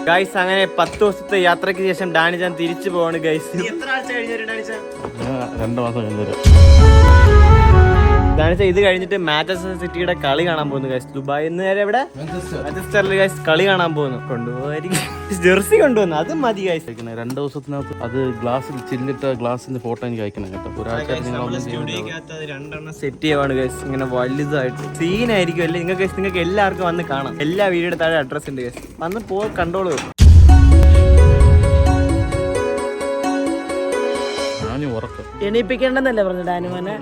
Guys അങ്ങനെ 10 ദിവസത്തെ യാത്രയ്ക്ക് ശേഷം ഡാനിചാൻ തിരിച്ചു പോവാണ് ഗൈസ്. എത്ര ആഴ്ച കഴിഞ്ഞു ഡാനിചാൻ? 2 മാസം കഴിഞ്ഞു. ഡാനിച്ച ഇത് കഴിഞ്ഞിട്ട് മാഞ്ചസ്റ്റർ സിറ്റിയുടെ കളി കാണാൻ പോകുന്നു ഗൈസ്. ദുബായിൽ നിന്ന് നേരെ ഇവിടെ മാഞ്ചസ്റ്ററിൽ ഗൈസ് കളി കാണാൻ പോകുന്നു. കൊണ്ടുപോകായിരിക്കും ജെർസി കൊണ്ടുവന്നു, അത് മതി ഗൈസ്. 2 ദിവസത്തിനകത്ത് അത് ഗ്ലാസ്സിൽ ചില്ലിട്ട ഗ്ലാസിന്റെ ഫോട്ടോ എനിക്ക് അയക്കണം കേട്ടോ. ഒരാഴ്ച രണ്ടെണ്ണം സെറ്റ് ചെയ്യുവാണ് ഗൈസ്. ഇങ്ങനെ വലുതായിട്ട് സീനായിരിക്കും അല്ലേ നിങ്ങൾക്ക് എല്ലാവർക്കും വന്ന് കാണാം. എല്ലാ വീഡിയോയുടെ താഴെ അഡ്രസ് ഉണ്ട് ഗൈസ്, വന്ന് കണ്ടോളൂ. എണീപ്പിക്കണ്ടെന്നല്ലേ പറഞ്ഞു ഡാനുമോനെ?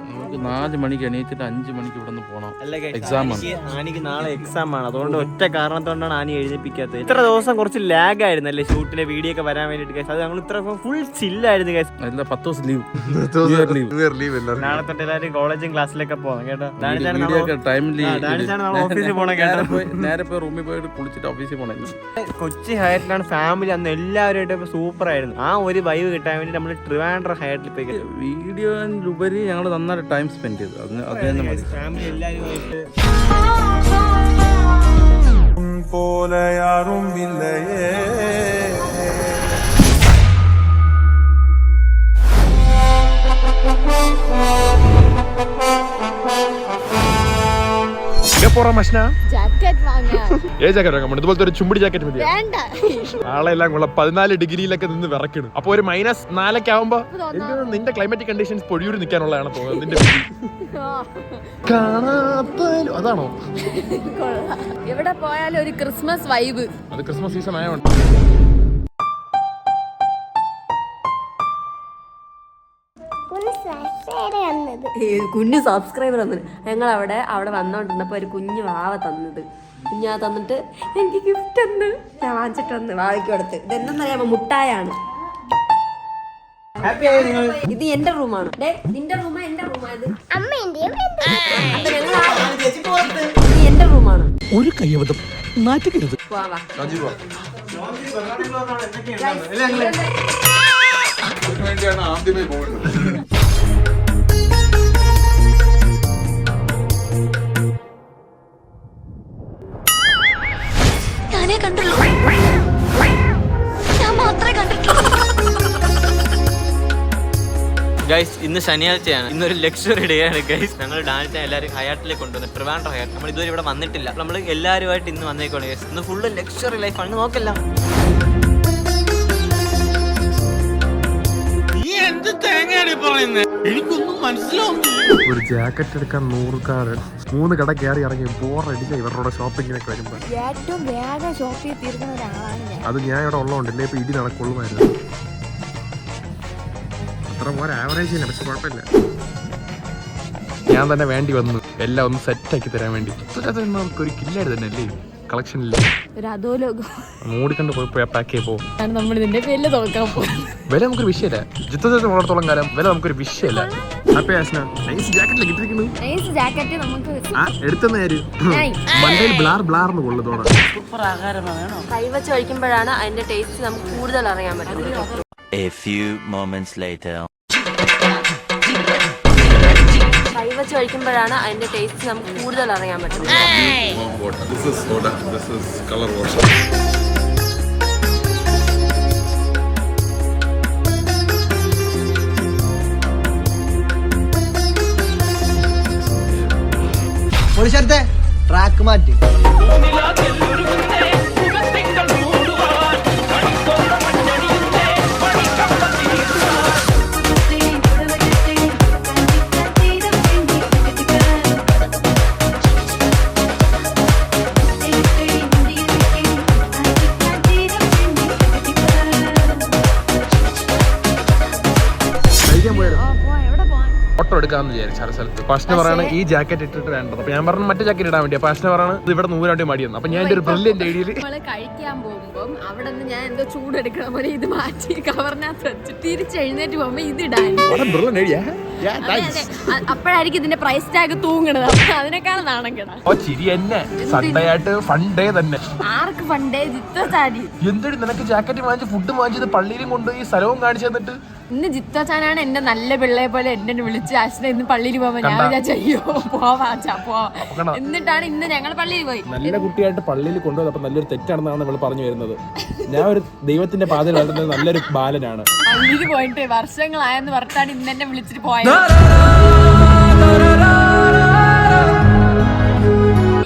4 മണിക്ക് എണീറ്റിട്ട് 5 മണിക്ക് ഇവിടെ നിന്ന് പോകണം. എക്സാം ആണ്. ആനിക്ക് നാളെ എക്സാം ആണ്, അതുകൊണ്ട് ഒറ്റ കാരണത്തോണ്ടാണ് ആനി എഴുതിപ്പിക്കാത്തത്. ഇത്ര ദിവസം കുറച്ച് ലാഗ് ആയിരുന്നു അല്ലേ ഷൂട്ടിലെ വീഡിയോ ഒക്കെ വരാൻ വേണ്ടിട്ട്. അത് ഞങ്ങൾ ഇത്ര ഫുൾ ചില്ലായിരുന്നു ഗൈസ്. 10 ദിവസം ലീവ്. നാളെ തൊട്ട് എല്ലാവരും കോളേജും ക്ലാസ്സിലൊക്കെ പോകണം കേട്ടോ. ഓഫീസിൽ പോകണം കേട്ടോ. നേരെ പോയി റൂമിൽ പോയിട്ട് കുളിച്ചിട്ട് ഓഫീസിൽ പോകണം. കൊച്ചി ഹയറ്റിലാണ് ഫാമിലി അന്ന് എല്ലാവരുമായിട്ട് സൂപ്പർ ആയിരുന്നു. ആ ഒരു വൈവ് കിട്ടാൻ വേണ്ടി നമ്മൾ ട്രിവാൻഡ്രം ഹയറ്റിൽ പോയി വീഡിയോയിലുപരി ഞങ്ങൾ നന്നായിട്ട് ടൈം സ്പെൻഡ് ചെയ്തു. അത് തന്നെ മതി. ഫാമിലി എല്ലാവരുമായിട്ട് ഇതുപോലത്തെ ഒരു ചുമ്പടി ജാക്കറ്റ് മതി. ആളെല്ലാം കൊള്ള 14 ഡിഗ്രിയിലൊക്കെ നിന്ന് വിറക്കണം. അപ്പൊ ഒരു -4 ആവുമ്പോ നിന്റെ ക്ലൈമാറ്റിക് കണ്ടീഷൻസ് പൊഴിയൂരി നിൽക്കാനുള്ളതാണ് തോന്നുന്നത്. നിന്റെ അതാണോ എവിടെ പോയാലും ഒരു ക്രിസ്മസ് വൈബ്. അത് ക്രിസ്മസ് സീസൺ ആയതുകൊണ്ട്. കുഞ്ഞു സബ്സ്ക്രൈബർ തന്നത് ഞങ്ങൾ അവിടെ വന്നോണ്ടിരുന്നപ്പോ ഒരു കുഞ്ഞു വാവ തന്നത്. കുഞ്ഞാ തന്നിട്ട് എനിക്ക് ഗിഫ്റ്റ് തന്നു. ഞാൻ വാങ്ങിച്ചിട്ട് വന്ന് വാവയ്ക്ക് കൊടുത്ത്. ഇതെന്തെന്നറിയാമോ? മുട്ടായാണ്. ഇത് എന്റെ റൂമാണ്. നിന്റെ റൂമാ എന്റെ റൂമാ? ഇത് എന്റെ റൂമാണ്. ഒരു കയ്യബദ്ധം നാറ്റുകരുത്. വേണ്ടിയാണ് ആദ്യമേ പോകുന്നത്. ഞാനേ കണ്ടുള്ളൂ, ഞാൻ മാത്രമേ കണ്ടിട്ടുള്ളൂ. ഗൈസ് ഇന്ന് ശനിയാഴ്ചയാണ്. ഇന്നൊരു ലക്ഷറി ഡേ ആണ് ഗൈസ്. ഞങ്ങൾ ഡാൻസ് എല്ലാവരും ഹയാട്ടിലേക്ക് കൊണ്ടുവന്നു. ട്രിവാൻഡ്രം ഹയാട്ട്. നമ്മൾ ഇതുവരെ ഇവിടെ വന്നിട്ടില്ല. നമ്മൾ എല്ലാവരുമായിട്ട് ഇന്ന് വന്നേക്കാണ് ഗൈസ്. ഇന്ന് ഫുള്ള് ലക്ഷറി ലൈഫാണ്. നോക്കല്ല എനിക്കൊന്നും മനസ്സിലാവുന്നില്ല. ഒരു ജാക്കറ്റ് എടുക്കാൻ 100 3 കട കയറി ഇറങ്ങി ബോറടിച്ച ഇവരുടെ ഷോപ്പിങ്ങിനൊക്കെ വരുമ്പോ ഏറ്റവും വേഗം ഷോപ്പിൽ തീർക്കുന്ന ഒരാളാണ് ഞാൻ. അത് ഞാൻ ഇവിടെ ഉള്ളതുകൊണ്ട് ഇല്ലേ ഇപ്പൊ ഇടി നടക്കൊള്ളുമായിരുന്നു. അത്ര പോലെ ആവറേജ് ഇല്ല, പക്ഷെ കുഴപ്പമില്ല. ഞാൻ തന്നെ വേണ്ടി വന്നു എല്ലാം ഒന്ന് സെറ്റാക്കി തരാൻ വേണ്ടി. നമുക്ക് ഒരു കില്ലായിട്ട് തന്നെ അല്ലേ കളക്ഷനില്ലേ? മൂടിക്കണ്ട് പോയി പാക്ക് ചെയ്ത് പോകും. നമ്മൾ ഇതിന്റെ പേരിൽ നോക്കാൻ പോകും. വില നമുക്കൊരു വിഷയമല്ല. ജിത്തോളം ഉള്ളിടത്തോളം കാലം വില നമുക്കൊരു വിഷയമല്ല. സൂപ്പർ ആഹാരമാണ്. കൈവച്ച് കഴിക്കുമ്പോഴാണ് അതിന്റെ ടേസ്റ്റ് നമുക്ക് കൂടുതൽ അറിയാൻ പറ്റുന്നത്. കൈവച്ച് കഴിക്കുമ്പോഴാണ് അതിന്റെ ടേസ്റ്റ് നമുക്ക് കൂടുതൽ അറിയാൻ പറ്റുന്നത്. ഒരു സ്ഥലത്തെ ട്രാക്ക് മാറ്റി. ഫോട്ടോ എടുക്കാന്ന് വിചാരിച്ചു ആ സ്ഥലത്ത്. പക്ഷെ പറയാണ് ഈ ജാക്കറ്റ് ഇട്ടിട്ട് വേണ്ടത്. അപ്പൊ ഞാൻ പറഞ്ഞു മറ്റേ ജാക്കറ്റ് ഇടാൻ വേണ്ടി. പക്ഷെ പറയാണ് ഇത് ഇവിടെ 100 വേണ്ടി മടിയെന്ന്. അപ്പൊ ഞാൻ എന്റെ ഒരു ബ്രില്യന്റ് ഐഡിയയില് കഴിക്കാൻ പോകുമ്പോൾ അവിടെ നിന്ന് ഞാൻ എന്തോ ചൂടെടുക്കണം പോലെ ഇത് മാറ്റി കവറിനകത്ത് വെച്ച് തിരിച്ചെഴുന്നേറ്റ് പോകുമ്പോ ഇത് ഇടാൻ ബ്രില്യന്റ് ഐഡിയ. അപ്പോഴായിരിക്കും ഇതിന്റെ പ്രൈസ് ടാഗ് തൂങ്ങണത്. അതിനേക്കാൾ നാണം കേടാ. ഓ ചിരി എന്നെ സൺഡേ ആയിട്ട് ഫണ്ടേ തന്നെ. ആർക്ക് ഫണ്ടേ ജിത്ത ചാടി? എന്തൊരു നിനക്ക് ജാക്കറ്റ് വാങ്ങിച്ച് ഫുഡ് വാങ്ങിച്ചത് പള്ളിയിലും കൊണ്ടുപോയി സ്ഥലവും കാണിച്ചു തന്നിട്ട്. ഇന്ന് ജിത്ത ചാനാണ് എന്റെ നല്ല പിള്ളയെ പോലെ എന്നെ വിളിച്ച് അച്ഛനെ ഇന്ന് പള്ളിയിൽ പോകുമ്പോ ഞാൻ വിചാരിച്ചു അയ്യോ പോവാച്ചാ എന്നിട്ടാണ് ഇന്ന് ഞങ്ങൾ പള്ളിയിൽ പോയി. നല്ല കുട്ടിയായിട്ട് പള്ളിയിൽ കൊണ്ടുപോകുന്നത് നല്ലൊരു തെറ്റാണെന്നാണ് നമ്മൾ പറഞ്ഞു വരുന്നത്. ഞാൻ ഒരു ദൈവത്തിന്റെ പാതയിൽ വളർന്നത് നല്ലൊരു ബാലനാണ്. പള്ളിയിൽ പോയിട്ട് വർഷങ്ങളായെന്ന് പറഞ്ഞിട്ടാണ് ഇന്ന് എന്നെ വിളിച്ചിട്ട് പോയത്.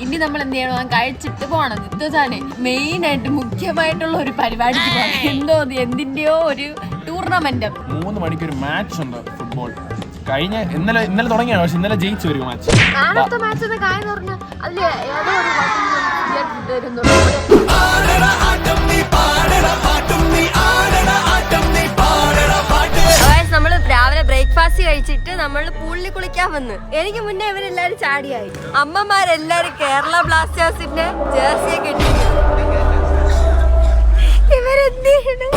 ഇനി നമ്മൾ എന്ത് ചെയ്യണം? കഴിച്ചിട്ട് പോണം. ജിത്തോസാനെ മെയിൻ ആയിട്ട് മുഖ്യമായിട്ടുള്ള ഒരു പരിപാടിക്ക് പോകണം. എന്തോ എന്തിന്റെയോ ഒരു ടൂർണമെന്റ്. 3 മണിക്ക് ഒരു മാച്ച് ഉണ്ട് ഫുട്ബോൾ. കഴിഞ്ഞ ഇന്നലെ തുടങ്ങിയാണ്, പക്ഷെ ഇന്നലെ ജയിച്ചു ഒരു മാച്ച്. കാണാത്ത മാച്ച് എന്ന് കാര്യം പറഞ്ഞു. അതില് ഏതോ നമ്മള് രാവിലെ ബ്രേക്ക്ഫാസ്റ്റ് കഴിച്ചിട്ട് നമ്മൾ പൂളിൽ കുളിക്കാൻ വന്ന്. എനിക്ക് മുന്നേ ഇവരെല്ലാരും ചാടിയായി. അമ്മമാരെല്ലാരും കേരള ബ്ലാസ്റ്റേഴ്സിന്റെ ജേഴ്സിയൊക്കെ ഇട്ടിരിക്കുന്നു. ഇവരെന്ത് ചെയ്യണം?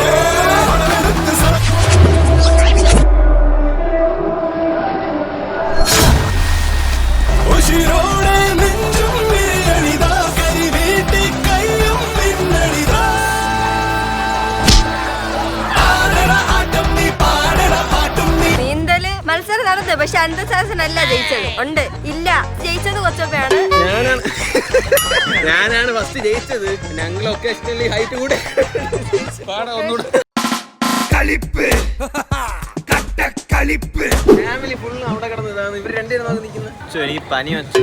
മത്സരം നടന്നത്, പക്ഷെ അന്തശാസനല്ല ജയിച്ചത്. ഉണ്ട് ഇല്ല ജയിച്ചത് കൊച്ചപ്പയാണ്. ഞാനാണ് ഫസ്റ്റ് ജയിച്ചത്. ഞങ്ങളൊക്കെ ഹൈറ്റ് കൂടെ ഫാമിലി ഫുള്ള് അവിടെ കിടന്നതാണ്. ഇവർ രണ്ടുപേരും നോക്കി നിൽക്കുന്നത്. എനിക്ക് പനി വെച്ചു.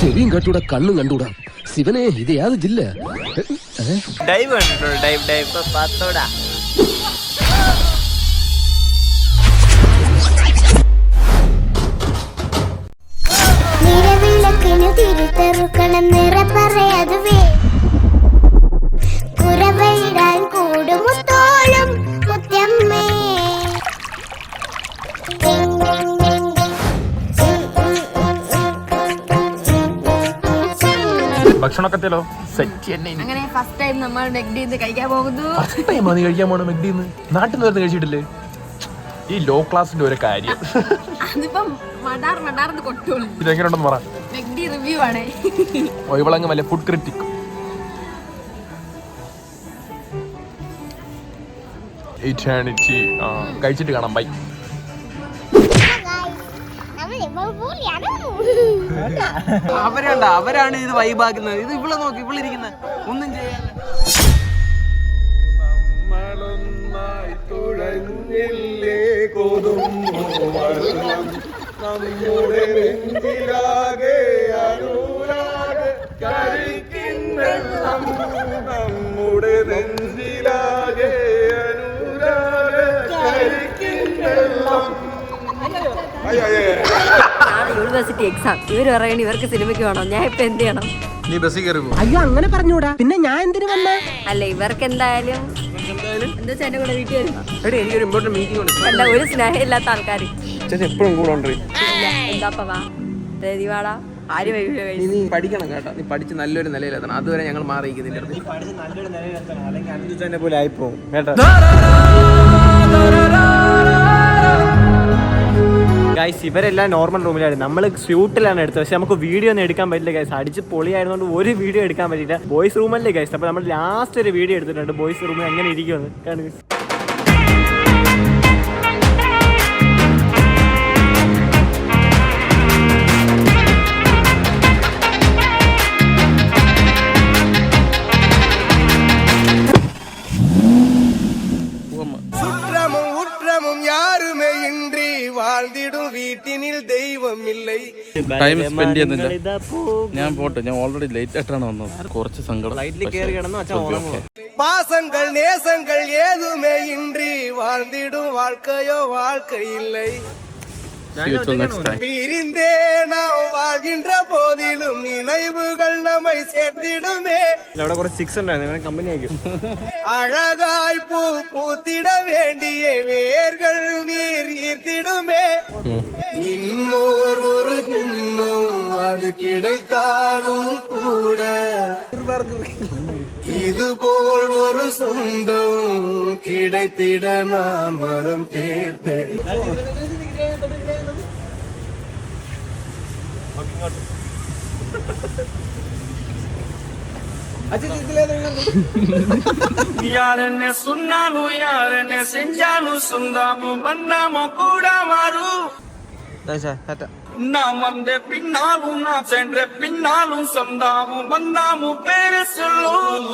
ചെവിയും കണ്ടൂടാ കണ്ണും കണ്ടൂടാ. ശിവനെ ഇത് യാത് ജില്ല. ഡൈവ് കണ്ടിട്ടുണ്ടോ? ഡൈവ് പത്തോടാ. തിരുത്തറുക്കണം നിറ പറയാതുവേ കുറവയിടാൻ കൂടുമുത്തോളും മുത്തമ്മേ. ഭക്ഷണമൊക്കെത്തിയല്ലോ സെറ്റ് തന്നെ. അങ്ങനെ ഫസ്റ്റ് ടൈം നമ്മൾ മെഗ്ഡിന്ന് കഴിക്കാൻ പോകുന്നു. ഫസ്റ്റ് ടൈമാണ് നീ കഴിക്കാൻ പോണ മെഗ്ഡിന്ന്? നാട്ടിൽ നിന്ന് കഴിച്ചിട്ടില്ലേ? ഈ ലോ ക്ലാസിന്റെ ഒരു കാര്യം. അതിപ്പം മടാർന്ന് കൊട്ടോളൂ. ഇതെങ്ങനെയുണ്ടെന്ന് പറ. മെഗ്ഡി റിവ്യൂ ആണ്. ഒഴിവളങ്ങ് വല്ല ഫുഡ് ക്രിറ്റിക്. ഇറ്റേണിറ്റി കഴിച്ചിട്ട് കാണാം. ബൈ. അവരാണ് ഇത് വൈബാക്കുന്നത്. ഇത് ഇവിടെ നോക്കി ഇവളിരിക്കുന്ന ഒന്നും ചെയ്യാൻ. University exam. ഇവര് പറയണ ഇവർക്ക് സിനിമയ്ക്ക് വേണം. ഞാൻ ഇപ്പൊ എന്ത് ചെയ്യണം? നീ ബസ്സിൽ കയറി പോകും. അയ്യോ അങ്ങനെ പറഞ്ഞൂടാ. പിന്നെ ഞാൻ എന്തിനു വന്ന? അല്ല ഇവർക്ക് എന്തായാലും എന്താ വെച്ചാൽ എന്റെ കൂടെ വീട്ടിൽ വരുമ്പോ എനിക്കൊരു ഇമ്പോർട്ടന്റ് മീറ്റിംഗ് ഉണ്ട്. അല്ല ഒരു സ്നേഹം ഇല്ലാത്ത ആൾക്കാർ എപ്പോഴും കൂടെ ഉണ്ട്. എന്താപ്പാ രതിവാടാ ആര് നീ പഠിക്കണം കേട്ടോ. നീ പഠിച്ച് നല്ലൊരു നിലയിലെത്തണം. അതുവരെ ഞങ്ങൾ മാറിയിരിക്കുന്നില്ല. പോലെ ആയിപ്പോവും കേട്ടോ. ഗൈസ് ഇവരെല്ലാം നോർമൽ റൂമിലായിരുന്നു. നമ്മൾ ഷൂട്ടിലാണ് എടുത്തത്. പക്ഷെ നമുക്ക് വീഡിയോ ഒന്നും എടുക്കാൻ പറ്റില്ല ഗൈസ്. അടിച്ച് പൊളിയായതുകൊണ്ട് ഒരു വീഡിയോ എടുക്കാൻ പറ്റില്ല. ബോയ്സ് റൂമല്ലേ ഗൈസ്. അപ്പോൾ നമ്മൾ ലാസ്റ്റ് ഒരു വീഡിയോ എടുത്തിട്ടുണ്ട് ബോയ്സ് റൂമിൽ എങ്ങനെ ഇരിക്കുമെന്ന് കാണുക. ടൈം സ്പെൻഡ് ചെയ്യുന്നില്ല. ഞാൻ പോട്ടെ. ഞാൻ ഓൾറെഡി ലേറ്റ് ആയിട്ടാണ് വന്നത്. കുറച്ച് സങ്കടം. பாசங்கள் நேசங்கள் ஏதுமே இன்றி வாழ்ந்திடும் வாழ்க்கையோ வாழ்க்கை இல்லை. See you till next time. பிரிந்தே நாம் வாழ்கின்ற போதிலும் நினைவுகள் நம்மை சேர்த்திடுமே. അവിടെ കുറച്ച് 6 ഉണ്ടായിരുന്നു കമ്പനി ആയിരിക്കും. அழகாய் பூ பூத்திட வேண்டிய வேர்கள் நீர் ஈர்த்திடுமே. இன்னொரு இன்னும் அது கிடைத்தாலும் கூட இது போல் ஒரு சொந்தம் கிடைத்திட நான் வரம் கேட்டேன். யாரென்ன சொன்னாலும் யாரென்ன செஞ்சாலும் சொந்தாமும் வந்தாமும் கூட மாறும். நாம் வந்த பின்னாலும் நான் சென்ற பின்னாலும் சொந்தாமும் வந்தாமும் பேர சொல்லும்.